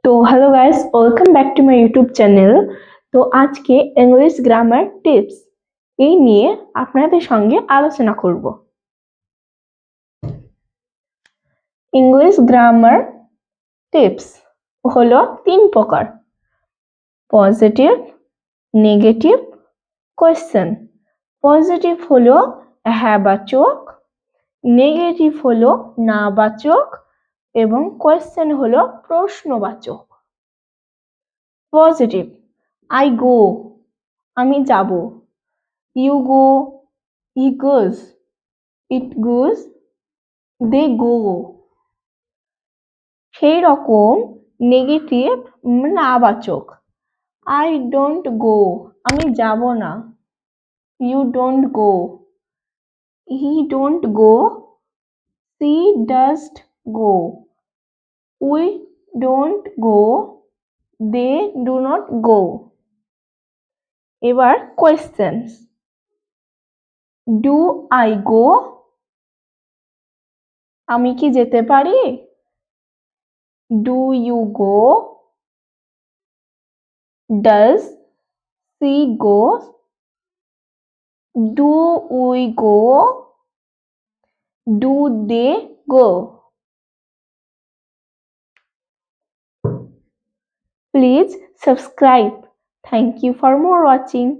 তো hello guys, welcome back to my YouTube channel. তো আজকে ইংলিশ গ্রামার টিপস এই নিয়ে আপনাদের সঙ্গে আলোচনা করব। ইংলিশ গ্রামার টিপস হলো তিন প্রকার: পজিটিভ, নেগেটিভ, কোয়েশ্চেন। পজিটিভ হলো হ্যাঁবাচক, নেগেটিভ হলো নাবাচক এবং কোয়েশ্চেন হলো প্রশ্নবাচক। পজিটিভ: আই গো, আমি যাব। You go, he goes, it goes, they go। সেই রকম নেগেটিভ নাবাচক: I don't go, আমি যাব না। You don't go, he don't go, she doesn't go, we don't go, they do not go। এবার questions: Do I go, আমি কি যেতে পারি? Do you go, does she go, do we go, do they go? Please subscribe. Thank you for more watching.